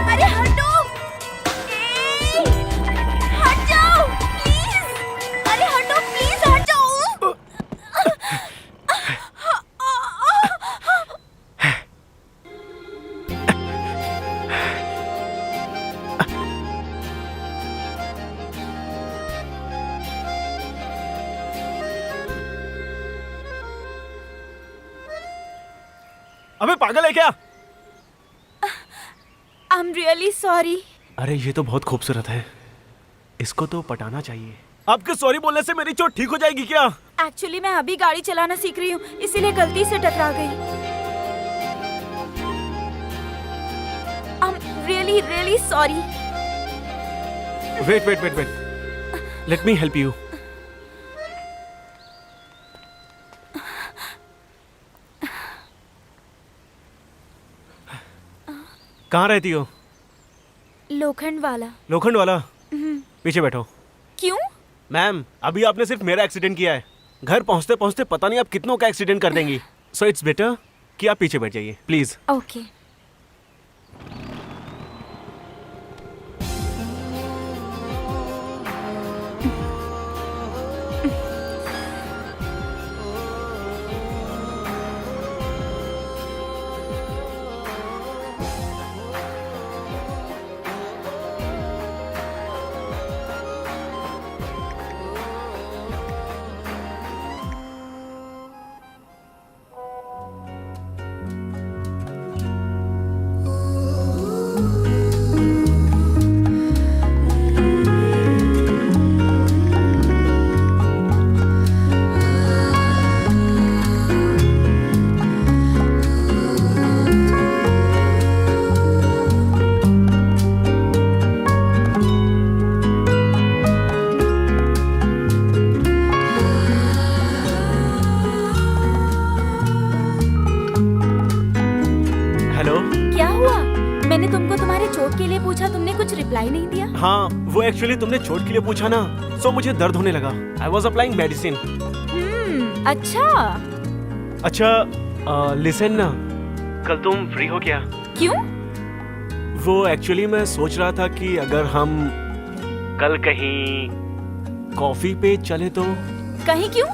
अरे हटो! हट जाओ प्लीज! अरे हटो प्लीज, हट जाओ! अबे पागल है क्या? I'm really sorry. अरे ये तो बहुत खूबसूरत है, इसको तो पटाना चाहिए। आपके सॉरी बोलने से मेरी चोट ठीक हो जाएगी क्या? एक्चुअली मैं अभी गाड़ी चलाना सीख रही हूँ, इसीलिए गलती से टकरा गई। I'm really sorry. Wait. Let me help you. कहाँ रहती हो? लोखंड वाला? पीछे बैठो। क्यों? मैम, अभी आपने सिर्फ मेरा एक्सीडेंट किया है। घर पहुँचते पहुँचते पता नहीं आप कितनों का एक्सीडेंट कर देंगी। सो इट्स बेटर कि आप पीछे बैठ जाइए, प्लीज। ओके। मैंने तुमको तुम्हारे चोट के लिए पूछा, तुमने कुछ रिप्लाई नहीं दिया। हाँ, वो एक्चुअली तुमने चोट के लिए पूछा ना, सो मुझे दर्द होने लगा। I was applying medicine. अच्छा, लिसन ना, कल तुम फ्री हो क्या? क्यों? वो एक्चुअली मैं सोच रहा था कि अगर हम कल कहीं कॉफी पे चले तो। कहीं क्यों?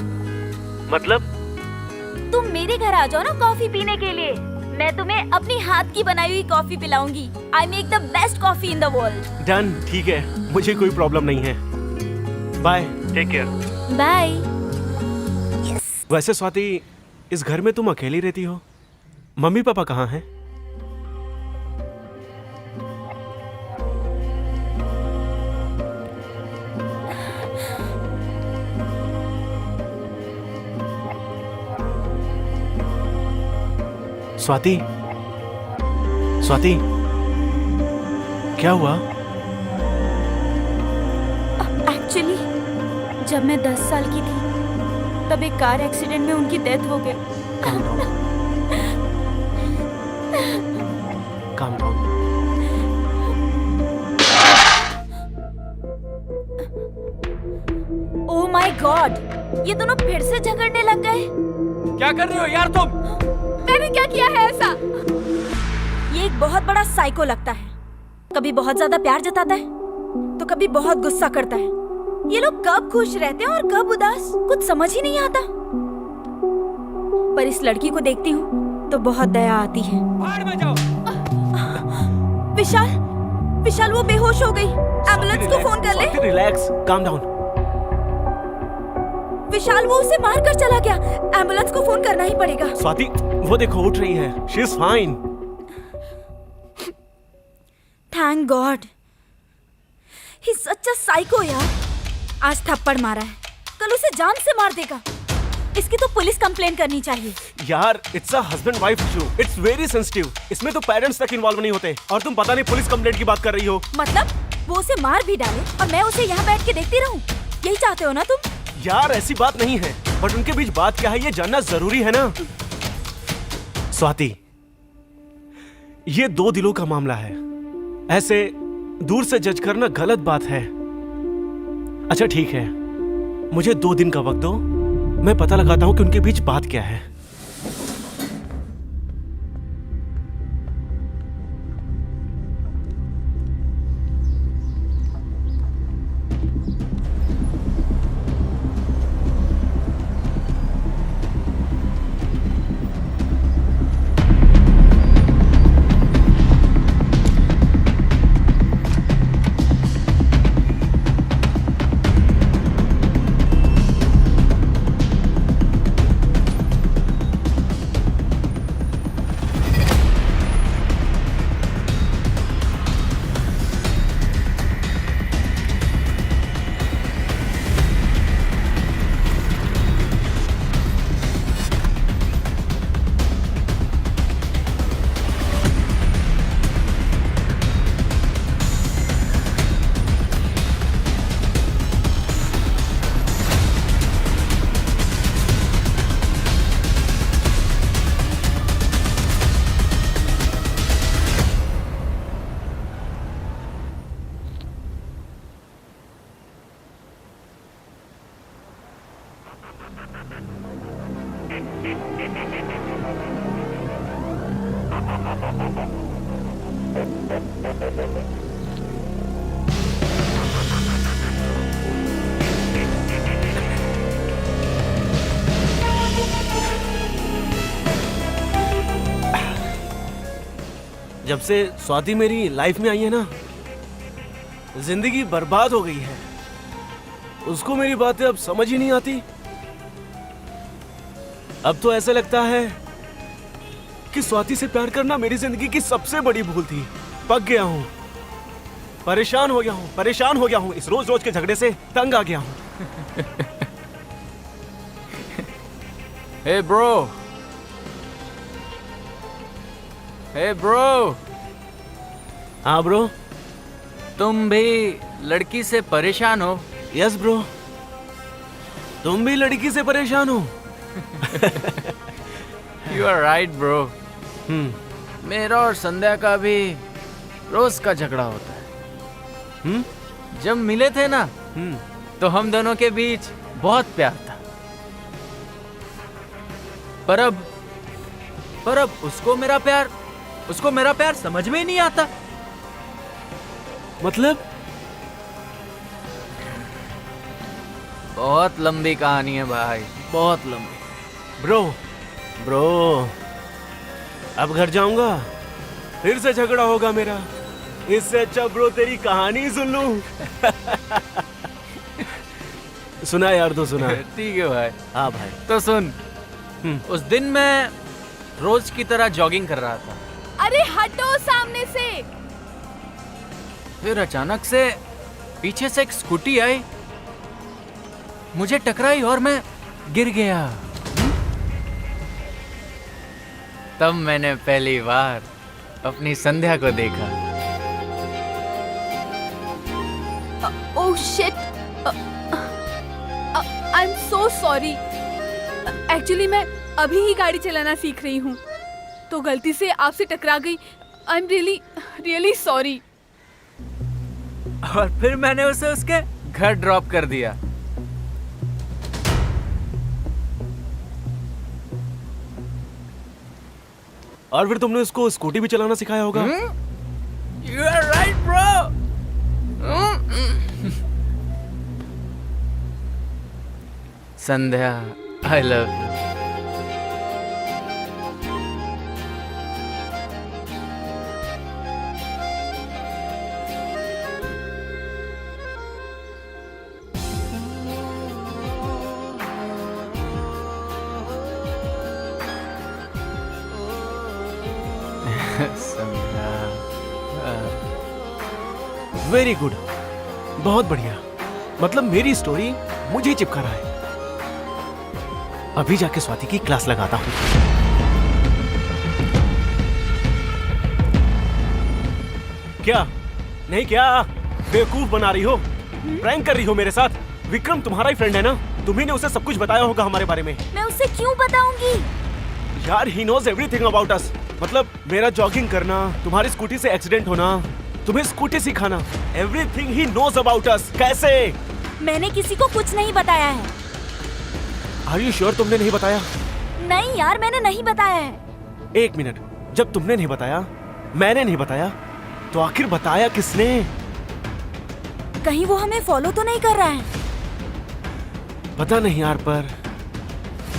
मतलब तुम मेरे घर आ जाओ ना कॉफी पीने के लिए, मैं तुम्हें अपनी हाथ की बनाई हुई कॉफी पिलाऊंगी। I make the best coffee in the world. Done, ठीक है, मुझे कोई प्रॉब्लम नहीं है। Bye, take care. बाय। वैसे स्वाति, इस घर में तुम अकेली रहती हो? मम्मी पापा कहाँ हैं? स्वाति, क्या हुआ? एक्चुअली जब मैं 10 साल की थी तब एक कार एक्सीडेंट में उनकी डेथ हो गई। Calm down. Oh my God, ये दोनों फिर से झगड़ने लग गए। क्या कर रही हो यार तुम? मैंने क्या किया है ऐसा? ये एक बहुत बड़ा साइको लगता है, कभी बहुत ज्यादा प्यार जताता है तो कभी बहुत गुस्सा करता है। ये लोग कब खुश रहते हैं और कब उदास, कुछ समझ ही नहीं आता। पर इस लड़की को देखती हूँ तो बहुत दया आती है। बाहर में जाओ। विशाल वो बेहोश हो गई, एम्बुलेंस को फोन कर ले। Relax, calm down. विशाल वो उसे मार कर चला गया। एम्बुलेंस को फोन करना ही पड़ेगा। स्वाति, वो देखो उठ रही है। She is fine. Thank God. He such a psycho यार। आज थप्पड़ मारा है, कल उसे जान से मार देगा। इसकी तो पुलिस कंप्लेन करनी चाहिए। यार it's a husband wife issue, it's very sensitive. इसमें तो पेरेंट्स तक इन्वॉल्व नहीं होते और तुम पता नहीं पुलिस कंप्लेंट की बात कर रही हो। मतलब वो उसे मार भी डाले और मैं उसे यहाँ बैठ के देखती रहूं? यही चाहते हो ना तुम? यार ऐसी बात नहीं है, बट उनके बीच बात क्या है ये जानना जरूरी है ना। स्वाति, ये दो दिलों का मामला है, ऐसे दूर से जज करना गलत बात है। अच्छा ठीक है, मुझे 2 दिन का वक्त दो, मैं पता लगाता हूं कि उनके बीच बात क्या है। जब से स्वाति मेरी लाइफ में आई है ना, जिंदगी बर्बाद हो गई है। उसको मेरी बातें अब समझ ही नहीं आती। अब तो ऐसा लगता है कि स्वाति से प्यार करना मेरी जिंदगी की सबसे बड़ी भूल थी। पक गया हूं, परेशान हो गया हूं, इस रोज रोज के झगड़े से तंग आ गया हूं। Hey bro. Hey bro. हाँ ब्रो। तुम भी लड़की से परेशान हो? Yes bro. तुम भी लड़की से परेशान हो? You are right bro. मेरा और संध्या का भी रोज का झगड़ा होता है। जब मिले थे ना, तो हम दोनों के बीच बहुत प्यार था। पर अब उसको मेरा प्यार समझ में ही नहीं आता। मतलब? बहुत लंबी कहानी है भाई, बहुत लंबी। ब्रो, अब घर जाऊंगा, फिर से झगड़ा होगा मेरा। इससे अच्छा ब्रो तेरी कहानी सुन लूं। सुना यार, तो सुना। ठीक है भाई। हाँ भाई। तो सुन, उस दिन मैं रोज की तरह जॉगिंग कर रहा था। अरे हटो सामने से। फिर अचानक से पीछे से एक स्कूटी आई, मुझे टकराई और मैं गिर गया। तब मैंने पहली बार अपनी संध्या को देखा। Oh shit, I am so sorry. Actually मैं अभी ही गाड़ी चलाना सीख रही हूँ, तो गलती से आपसे टकरा गई। I am really sorry. और फिर मैंने उसे उसके घर ड्रॉप कर दिया। और फिर तुमने उसको स्कूटी भी चलाना सिखाया होगा। You are right, bro. Sandhya, I love you. Sandhya. Very good, बहुत बढ़िया। मतलब मेरी स्टोरी मुझे ही चिपका रहा है। अभी जाके स्वाति की क्लास लगाता हूं। क्या नहीं, क्या बेवकूफ बना रही हो? प्रैंक कर रही हो मेरे साथ? विक्रम तुम्हारा ही फ्रेंड है ना? तुम्ही ने उसे सब कुछ बताया होगा हमारे बारे में। मैं उसे क्यों बताऊंगी? यार he knows everything about us. मतलब मेरा जॉगिंग करना, तुम्हारी स्कूटी से एक्सीडेंट होना, तुम्हें स्कूटी सिखाना, everything he knows about us. कैसे? मैंने किसी को कुछ नहीं बताया है। आर यू श्योर तुमने नहीं बताया? नहीं यार, मैंने नहीं बताया है। एक मिनट, जब तुमने नहीं बताया, मैंने नहीं बताया, तो आखिर बताया किसने? कहीं वो हमें फॉलो तो नहीं कर रहा है? पता नहीं यार, पर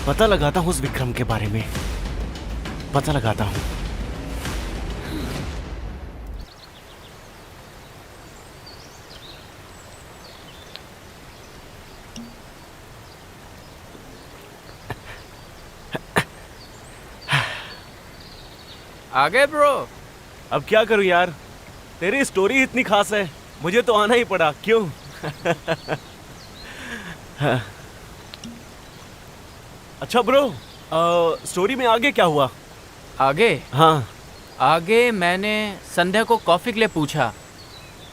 पता लगाता हूँ उस विक्रम के बारे में, पता लगाता हूँ। आगे ब्रो। अब क्या करूं यार, तेरी स्टोरी इतनी खास है, मुझे तो आना ही पड़ा। क्यों? अच्छा ब्रो, स्टोरी में आगे क्या हुआ? आगे? हाँ, आगे मैंने संध्या को कॉफी के लिए पूछा,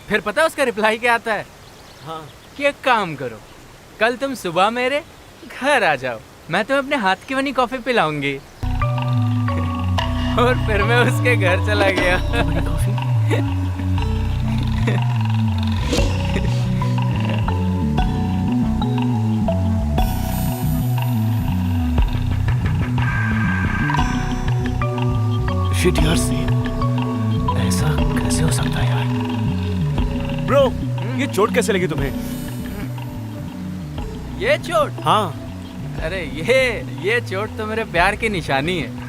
फिर पता है उसका रिप्लाई क्या आता है? हाँ। कि एक काम करो, कल तुम सुबह मेरे घर आ जाओ, मैं तुम्हें अपने हाथ की बनी कॉफी पिलाऊंगी। और फिर मैं उसके घर चला गया। शिट यार, ऐसा कैसे हो सकता है यार? ब्रो, ये चोट कैसे लगी तुम्हें? ये चोट? हाँ। अरे ये चोट तो मेरे प्यार की निशानी है।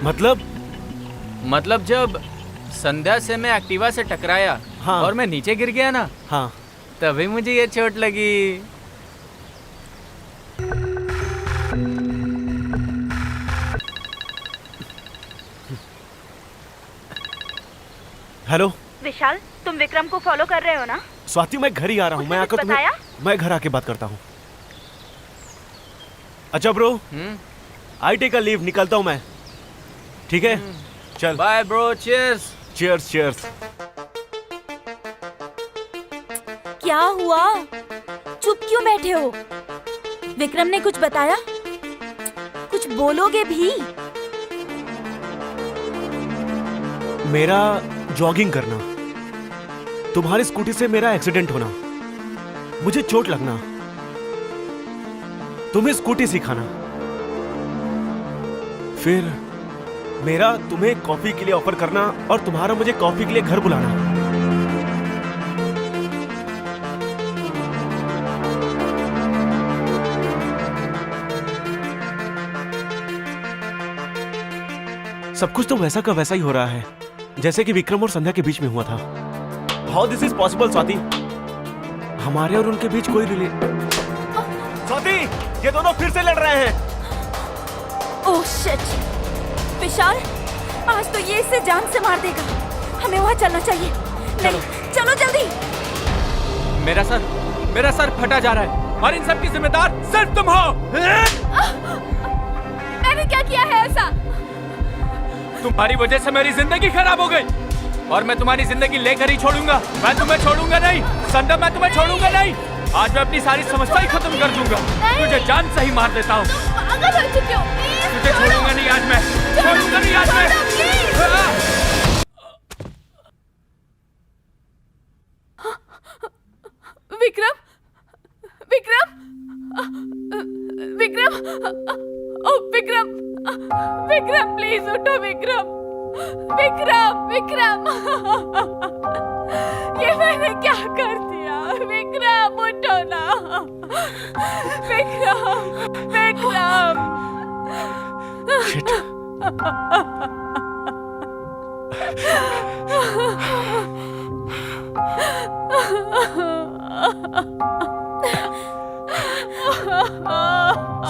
मतलब जब संध्या से मैं एक्टिवा से टकराया, हाँ। और मैं नीचे गिर गया ना, हाँ। तभी मुझे ये चोट लगी। हेलो विशाल, तुम विक्रम को फॉलो कर रहे हो ना? स्वाति, मैं घर ही आ रहा हूँ। उसने मैं कुछ आकर बताया? मैं घर आके बात करता हूँ। अच्छा bro, I take a leave, निकलता हूँ मैं। ठीक है, चल bye bro, cheers. Cheers cheers. क्या हुआ? चुप क्यों बैठे हो? विक्रम ने कुछ बताया? कुछ बोलोगे भी? मेरा जॉगिंग करना, तुम्हारी स्कूटी से मेरा एक्सीडेंट होना, मुझे चोट लगना, तुम्हें स्कूटी सिखाना, फिर मेरा तुम्हें कॉफी के लिए ऑफर करना और तुम्हारा मुझे कॉफी के लिए घर बुलाना। सब कुछ तो वैसा का वैसा ही हो रहा है जैसे कि विक्रम और संध्या के बीच में हुआ था। How this is possible Swati? हमारे और उनके बीच कोई स्वाति, ये दोनों फिर से लड़ रहे हैं। Oh shit! विशाल, आज तो ये इसे जान से मार देगा। हमें वहाँ चलना चाहिए। नहीं, चलो जल्दी। मेरा सर फटा जा रहा है और इन सब की जिम्मेदार सिर्फ तुम हो। मैंने क्या किया है ऐसा? तुम्हारी वजह से मेरी जिंदगी खराब हो गई और मैं तुम्हारी जिंदगी लेकर ही छोड़ूंगा। मैं तुम्हें छोड़ूंगा नहीं संध्या, मैं तुम्हें छोड़ूंगा नहीं। आज मैं अपनी सारी समस्या ही खत्म कर दूंगा। तुझे जान से ही मार देता हूँ। पागल हो चुके हो। तुझे छोड़ूंगा नहीं आज मैं, छोड़ूंगा नहीं आज मैं। विक्रम, विक्रम, विक्रम, ओ विक्रम, विक्रम प्लीज उठो। विक्रम, विक्रम, विक्रम, ये मैंने क्या कर दिया? विक्रम उठो ना। विक्रम, विक्रम। शिट।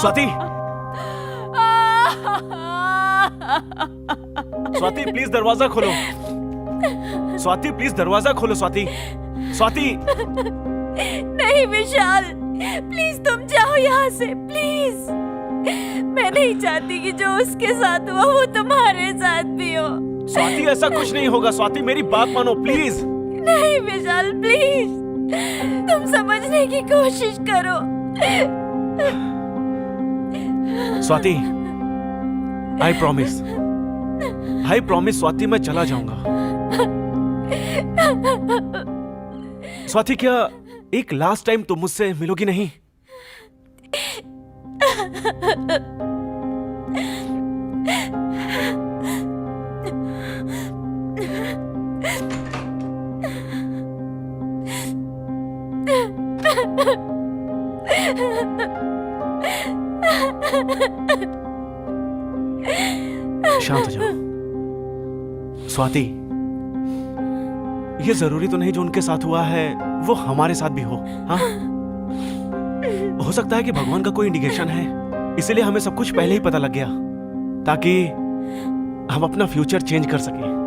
स्वाति, स्वाति प्लीज दरवाजा खोलो। स्वाति प्लीज दरवाजा खोलो। स्वाति, स्वाति। नहीं विशाल, प्लीज तुम जाओ यहाँ से, प्लीज। मैं नहीं चाहती कि जो उसके साथ हुआ वो तुम्हारे साथ भी हो। स्वाति ऐसा कुछ नहीं होगा। स्वाति मेरी बात मानो प्लीज। नहीं विशाल प्लीज, तुम समझने की कोशिश करो। स्वाति, आई प्रॉमिस स्वाति, मैं चला जाऊंगा। स्वाति, क्या एक लास्ट टाइम तुम मुझसे मिलोगी नहीं? शांत हो जाओ। स्वाति, ये जरूरी तो नहीं जो उनके साथ हुआ है वो हमारे साथ भी हो। हाँ, हो सकता है कि भगवान का कोई इंडिकेशन है, इसीलिए हमें सब कुछ पहले ही पता लग गया ताकि हम अपना फ्यूचर चेंज कर सकें।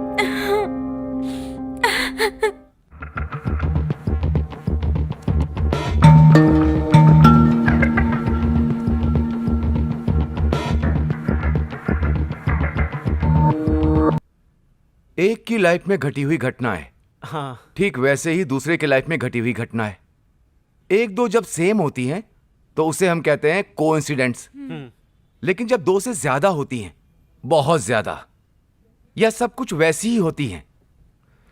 एक की लाइफ में घटी हुई घटना है, हाँ, ठीक वैसे ही दूसरे के लाइफ में घटी हुई घटना है। एक दो जब सेम होती हैं तो उसे हम कहते हैं कोइंसिडेंट्स। लेकिन जब दो से ज्यादा होती हैं, बहुत ज्यादा, या सब कुछ वैसी ही होती हैं,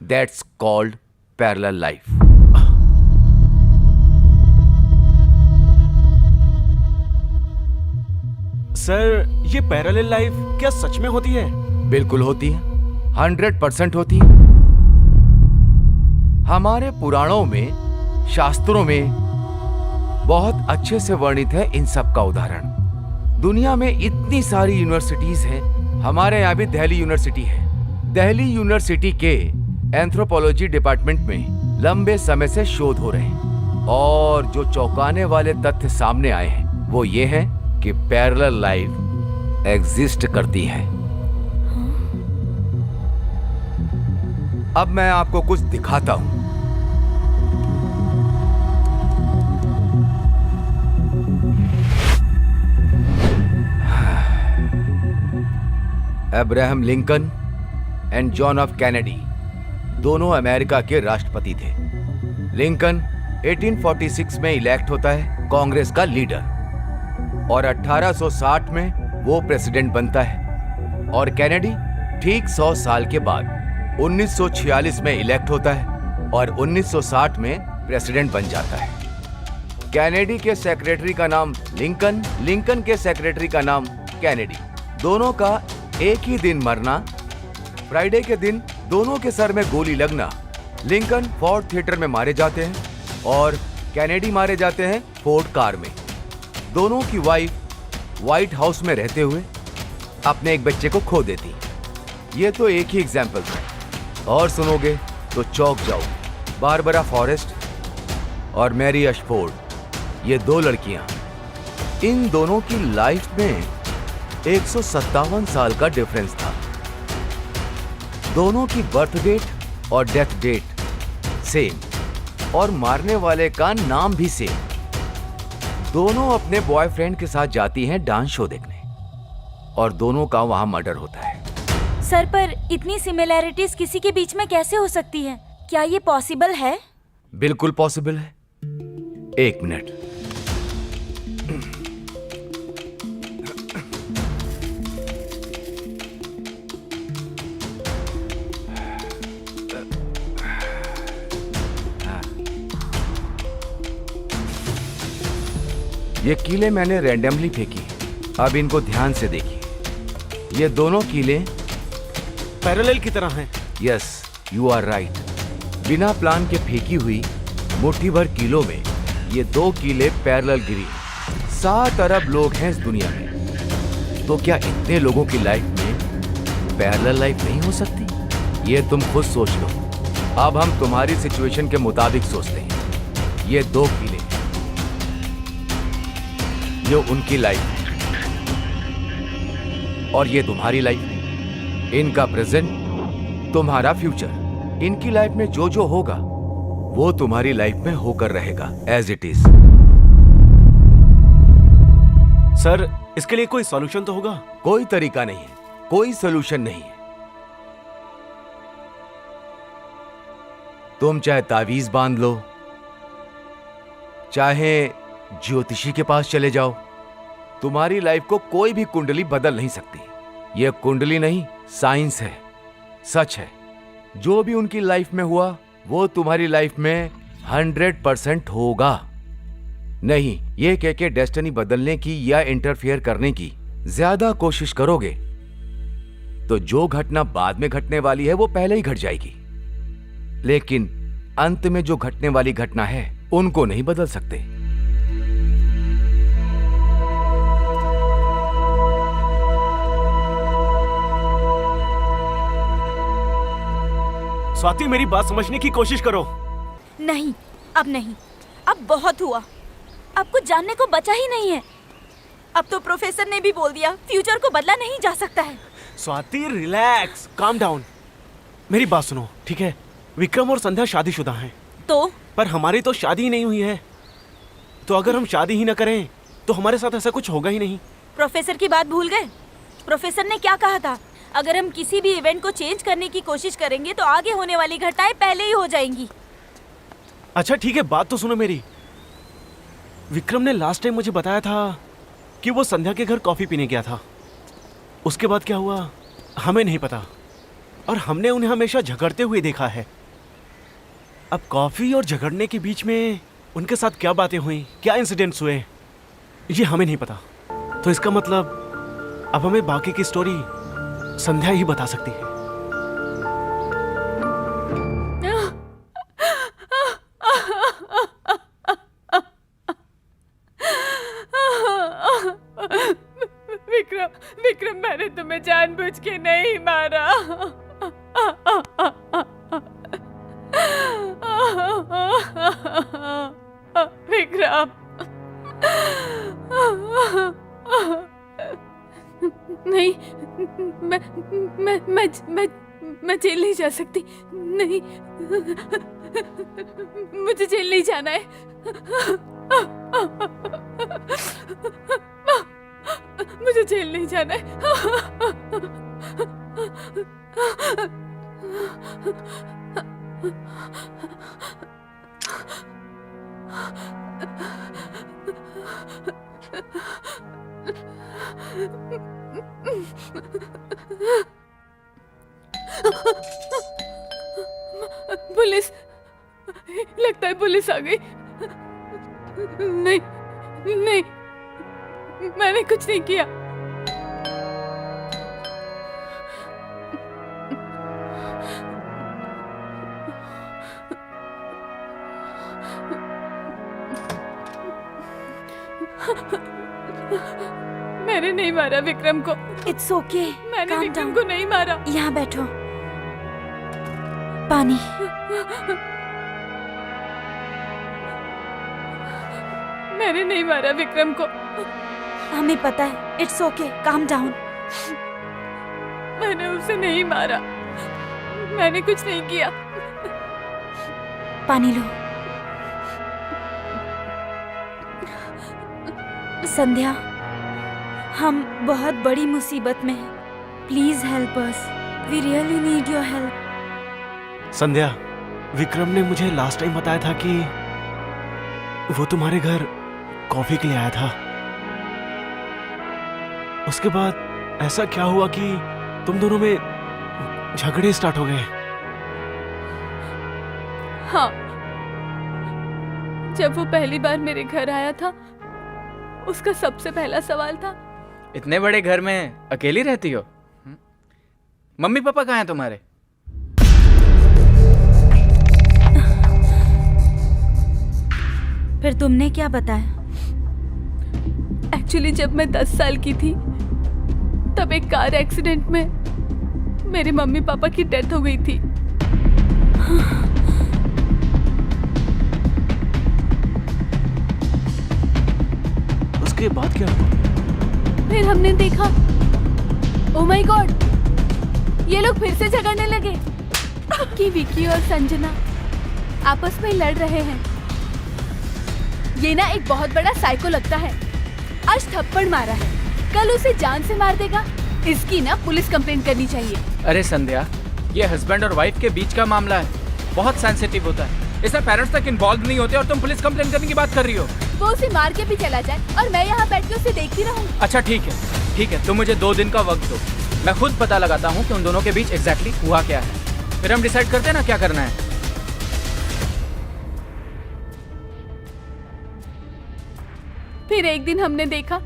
that's called parallel life. Sir, ये पैरेलल लाइफ क्या सच में होती है? बिल्कुल होती है, 100% होती है। हमारे पुराणों में, शास्त्रों में बहुत अच्छे से वर्णित है इन सब का उदाहरण। दुनिया में इतनी सारी यूनिवर्सिटीज हैं, हमारे यहाँ भी दिल्ली यूनिवर्सिटी है। दिल्ली यूनिवर्सिटी के एंथ्रोपोलॉजी डिपार्टमेंट में लंबे समय से शोध हो रहे हैं और जो चौंकाने वाले तथ्य सामने आए हैं वो ये है कि पैरेलल लाइफ एग्जिस्ट करती है। अब मैं आपको कुछ दिखाता हूं। Abraham Lincoln and John F Kennedy दोनों अमेरिका के राष्ट्रपति थे। लिंकन 1846 में इलेक्ट होता है कांग्रेस का लीडर और 1860 में वो प्रेसिडेंट बनता है और कैनेडी ठीक 100 साल के बाद 1946 में इलेक्ट होता है और 1960 में प्रेसिडेंट बन जाता है। कैनेडी के सेक्रेटरी का नाम लिंकन, लिंकन के सेक्रेटरी का नाम कैनेडी। दोनों का एक ही दिन मरना, फ्राइडे के दिन दोनों के सर में गोली लगना। लिंकन फोर्ड थिएटर में मारे जाते हैं और कैनेडी मारे जाते हैं फोर्ड कार में। दोनों की वाइफ व्हाइट हाउस में रहते हुए अपने एक बच्चे को खो देती। ये तो एक ही एग्जाम्पल था, और सुनोगे तो चौंक जाओ। बारबरा फॉरेस्ट और मैरी अशफोर्ड, ये दो लड़कियां, इन दोनों की लाइफ में 157 साल का डिफरेंस था। दोनों की बर्थ डेट और डेथ डेट सेम और मारने वाले का नाम भी सेम। दोनों अपने बॉयफ्रेंड के साथ जाती हैं डांस शो देखने और दोनों का वहां मर्डर होता है। सर, पर इतनी सिमिलैरिटीज किसी के बीच में कैसे हो सकती है? क्या ये पॉसिबल है? बिल्कुल पॉसिबल है। एक मिनट। ये कीले मैंने रैंडमली फेंकी, अब इनको ध्यान से देखिए। ये दोनों कीले पैरेलल की तरह हैं। Yes, you are right. बिना प्लान के फेंकी हुई मुट्ठी भर कीलों में ये दो कीले पैरेलल गिरी। 7 अरब लोग हैं इस दुनिया में, तो क्या इतने लोगों की लाइफ में पैरेलल लाइफ नहीं हो सकती? ये तुम खुद सोच लो। अब हम तुम्हारी सिचुएशन के मुताबिक सोचते हैं। ये दो कीले जो उनकी लाइफ है और ये तुम्हारी लाइफ है। इनका प्रेजेंट तुम्हारा फ्यूचर। इनकी लाइफ में जो जो होगा वो तुम्हारी लाइफ में होकर रहेगा एज इट इज। सर, इसके लिए कोई सॉल्यूशन तो होगा? कोई तरीका नहीं है, कोई सोल्यूशन नहीं है। तुम चाहे तावीज बांध लो, चाहे ज्योतिषी के पास चले जाओ, तुम्हारी लाइफ को कोई भी कुंडली बदल नहीं सकती। यह कुंडली नहीं, साइंस है, सच है। जो भी उनकी लाइफ में हुआ वो तुम्हारी लाइफ में 100% होगा। नहीं, ये कह के डेस्टिनी बदलने की या इंटरफेयर करने की ज्यादा कोशिश करोगे तो जो घटना बाद में घटने वाली है वो पहले ही घट जाएगी। लेकिन अंत में जो घटने वाली घटना है उनको नहीं बदल सकते। स्वाति, मेरी बात समझने की कोशिश करो। नहीं, अब नहीं, अब बहुत हुआ। अब कुछ जानने को बचा ही नहीं है। अब तो प्रोफेसर ने भी बोल दिया, फ्यूचर को बदला नहीं जा सकता है। Swati, relax, calm down. मेरी बात सुनो, ठीक है? विक्रम और संध्या शादीशुदा हैं। तो पर हमारी तो शादी ही नहीं हुई है। तो अगर हम शादी ही ना करें तो हमारे साथ ऐसा कुछ होगा ही नहीं। प्रोफेसर की बात भूल गए? प्रोफेसर ने क्या कहा था? अगर हम किसी भी इवेंट को चेंज करने की कोशिश करेंगे तो आगे होने वाली घटनाएं पहले ही हो जाएंगी। अच्छा ठीक है, बात तो सुनो मेरी। विक्रम ने लास्ट टाइम मुझे बताया था कि वो संध्या के घर कॉफी पीने गया था। उसके बाद क्या हुआ हमें नहीं पता, और हमने उन्हें हमेशा झगड़ते हुए देखा है। अब कॉफी और झगड़ने के बीच में उनके साथ क्या बातें हुई, क्या इंसिडेंट्स हुए, ये हमें नहीं पता। तो इसका मतलब अब हमें बाकी की स्टोरी संध्या ही बता सकती है। विक्रम, मैंने तुम्हें जानबूझ के नहीं मारा। विक्रम, नहीं, मैं जेल नहीं जा सकती। नहीं, मुझे जेल नहीं जाना है। मुझे जेल नहीं जाना है। पुलिस, लगता है पुलिस आ गई। नहीं, नहीं, मैंने कुछ नहीं किया। मैंने नहीं मारा विक्रम को। इट्स ओके, मैंने विक्रम को नहीं मारा। यहाँ बैठो, पानी। मैंने नहीं मारा विक्रम को। हमें पता है। It's okay, calm down. मैंने उसे नहीं मारा। मैंने कुछ नहीं किया। पानी लो। संध्या, हम बहुत बड़ी मुसीबत में हैं। Please help us. We really need your help. Sandhya, Vikram ने मुझे लास्ट टाइम बताया था कि वो तुम्हारे घर कॉफी के लिए आया था। उसके बाद ऐसा क्या हुआ कि तुम दोनों में झगड़े स्टार्ट हो गए? हाँ, जब वो पहली बार मेरे घर आया था, उसका सबसे पहला सवाल था, इतने बड़े घर में अकेली रहती हो? मम्मी पापा कहाँ हैं तुम्हारे? फिर तुमने क्या बताया? एक्चुअली जब मैं 10 साल की थी तब एक कार एक्सीडेंट में मेरे मम्मी पापा की डेथ हो गई थी। उसके बाद क्या हुआ? फिर हमने देखा, ओह माय गॉड, ये लोग फिर से झगड़ने लगे कि विकी और संजना आपस में लड़ रहे हैं। ये ना एक बहुत बड़ा साइको लगता है। आज थप्पड़ मारा है, कल उसे जान से मार देगा। इसकी ना पुलिस कंप्लेंट करनी चाहिए। अरे संध्या, ये हस्बैंड और वाइफ के बीच का मामला है, बहुत सेंसिटिव होता है। इसमें पेरेंट्स तक इन्वॉल्व नहीं होते और तुम पुलिस कंप्लेंट करने की बात कर रही हो। वो उसे मार के भी चला जाए और मैं यहाँ बैठ के उसे देखती रहूँ। अच्छा ठीक है, तुम मुझे 2 दिन का वक्त दो, मैं खुद पता लगाता हूँ कि उन दोनों के बीच एग्जैक्टली हुआ क्या है, फिर हम डिसाइड करते हैं ना क्या करना है। फिर एक दिन हमने देखा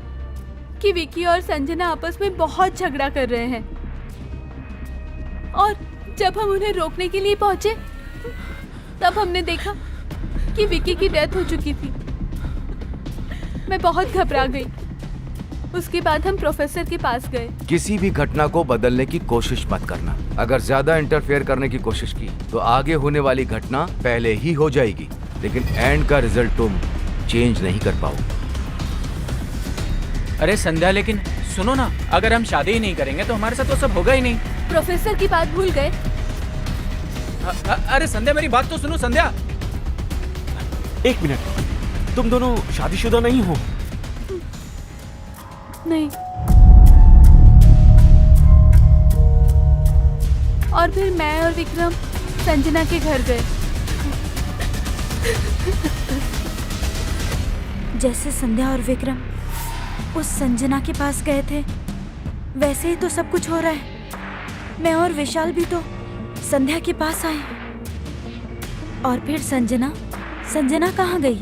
कि विकी और संजना आपस में बहुत झगड़ा कर रहे हैं और जब हम उन्हें रोकने के लिए पहुंचे तब हमने देखा कि विकी की डेथ हो चुकी थी। मैं बहुत घबरा गई। उसके बाद हम प्रोफेसर के पास गए। किसी भी घटना को बदलने की कोशिश मत करना। अगर ज्यादा इंटरफेयर करने की कोशिश की तो आगे होने वाली घटना पहले ही हो जाएगी, लेकिन एंड का रिजल्ट तुम चेंज नहीं कर पाओगे। अरे संध्या, लेकिन सुनो ना, अगर हम शादी ही नहीं करेंगे तो हमारे साथ तो सब होगा ही नहीं। प्रोफेसर की बात भूल गए। अरे संध्या, मेरी बात तो सुनो संध्या। 1 मिनट, तुम दोनों शादीशुदा नहीं हो? नहीं। और फिर मैं और विक्रम संजना के घर गए। जैसे संध्या और विक्रम उस संजना के पास गए थे, वैसे ही तो सब कुछ हो रहा है। मैं और विशाल भी तो संध्या के पास आए। और फिर संजना कहाँ गई?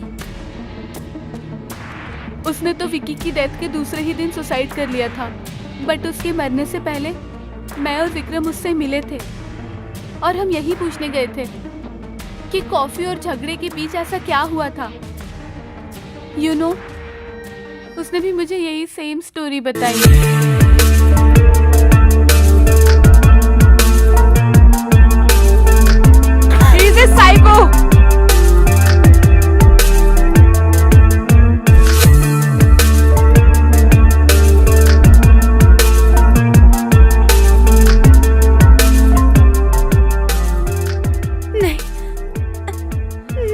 उसने तो विकी की डेथ के दूसरे ही दिन सुसाइड कर लिया था, बट उसके मरने से पहले मैं और विक्रम उससे मिले थे और हम यही पूछने गए थे कि कॉफी और झगड़े के बीच ऐसा क्या हुआ था। यू नो, उसने भी मुझे यही सेम स्टोरी बताई। साइको।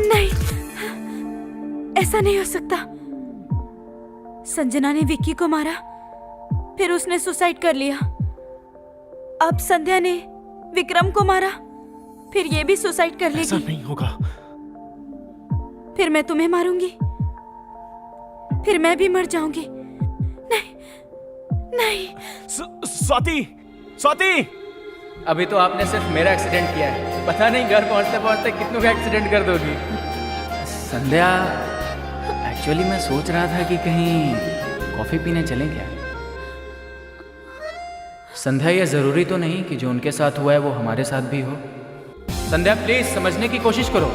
नहीं, ऐसा नहीं हो सकता। संजना ने विक्की को मारा, फिर उसने सुसाइड कर लिया। अब संध्या ने विक्रम को मारा, फिर ये भी सुसाइड कर लेगी। ऐसा नहीं होगा। फिर मैं तुम्हें मारूंगी, फिर मैं भी मर जाऊंगी। नहीं। स्वाति! अभी तो आपने सिर्फ मेरा एक्सीडेंट किया है, पता नहीं घर पहुंचते पहुंचते कितनों का एक्सीडेंट कर दोगी। संध्या, एक्चुअली मैं सोच रहा था कि कहीं कॉफी पीने चलें क्या। संध्या, ये जरूरी तो नहीं कि जो उनके साथ हुआ है वो हमारे साथ भी हो। संध्या, प्लीज समझने की कोशिश करो।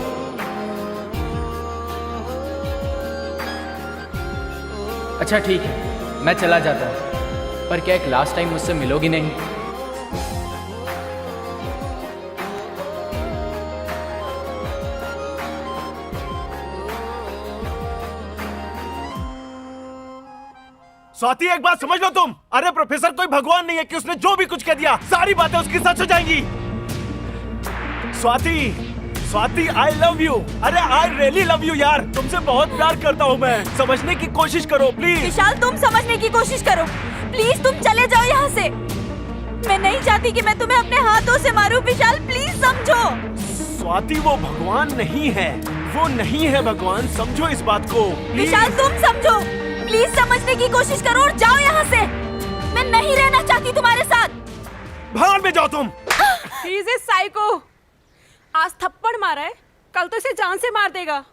अच्छा ठीक है, मैं चला जाता हूं, पर क्या एक लास्ट टाइम मुझसे मिलोगी नहीं? स्वाति, एक बात समझ लो तुम। अरे प्रोफेसर कोई भगवान नहीं है कि उसने जो भी कुछ कह दिया सारी बातें उसकी सच हो जाएंगी। Swati, I love you. अरे आई रियली लव यू यार, तुमसे बहुत प्यार करता हूँ मैं। समझने की कोशिश करो प्लीज। विशाल, तुम समझने की कोशिश करो प्लीज। तुम चले जाओ यहाँ से। मैं नहीं चाहती कि मैं तुम्हें अपने हाथों से मारूं। विशाल प्लीज समझो। स्वाति, वो भगवान नहीं है, वो नहीं है भगवान, समझो इस बात को। विशाल तुम समझो प्लीज, समझने की कोशिश करो और जाओ यहाँ से। मैं नहीं रहना चाहती तुम्हारे साथ। भाड़ में जाओ तुम। He is a psycho। आज थप्पड़ मारा है, कल तो इसे जान से मार देगा।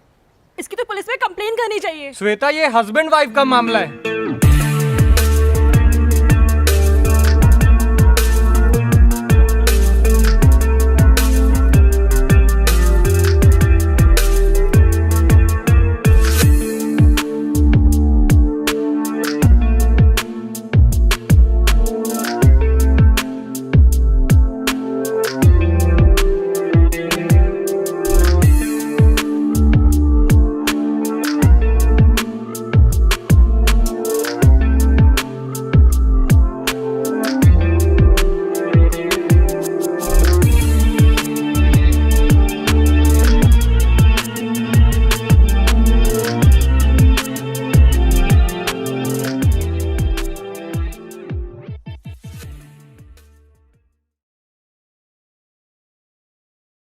इसकी तो पुलिस में कंप्लेन करनी चाहिए। श्वेता, ये हस्बैंड वाइफ का मामला है।